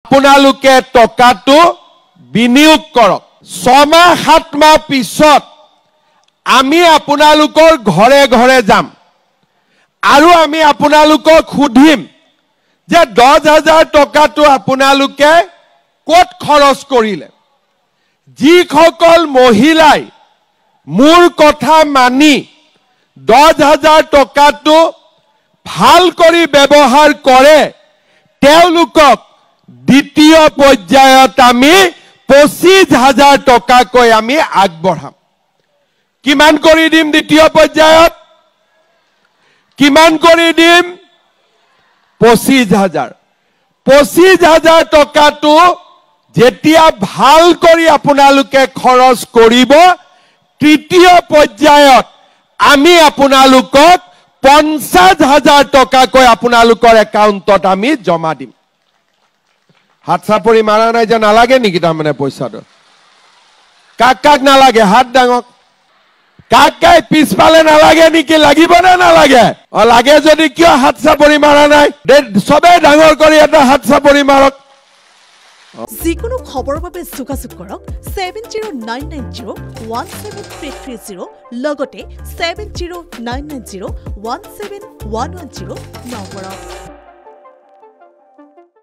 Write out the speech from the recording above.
আপোনালোকে টকাটো বিনিয়োগ কৰক 6 মাহ 7 মাহ পিছত আমি আপোনালোকৰ ঘৰে ঘৰে যাম আৰু আমি আপোনালোকক খুদিম যে 10,000 টকাটো আপোনালোকে ক'ত খৰচ কৰিলে যিসকল মহিলাই মোৰ কথা মানি 10,000 টকাটো ভাল কৰি ব্যৱহাৰ কৰে তেওঁলোকক দ্বিতীয় পৰ্যায়ত আমি 25,000 টকাকৈ আমি আগবঢ়াম কিমান কৰি দিম দ্বিতীয় পৰ্যায়ত কিমান কৰি দিম 25,000 টকাটো যেতিয়া ভাল কৰি আপোনালোকে খৰচ কৰিব তৃতীয় পৰ্যায়ত আমি আপোনালোকক 50,000 টকাকৈ আপোনালোকৰ একাউণ্টত আমি জমা দিম হাত চাপৰি মাৰা নাই যে নালাগে নেকি তাৰমানে পইচাটো কাক নালাগে হাত ডাঙক কাকাই পিছফালে নালাগে নেকি লাগিব না নালাগে লাগে যদি কিয় হাত চাপৰি মাৰা নাই সবে ডাঙৰ কৰি এটা হাত চাপৰি মাৰক যিকোনো খবৰৰ বাবে যোগাযোগ কৰক 7099017330 লগতে 7099017110 নম্বৰত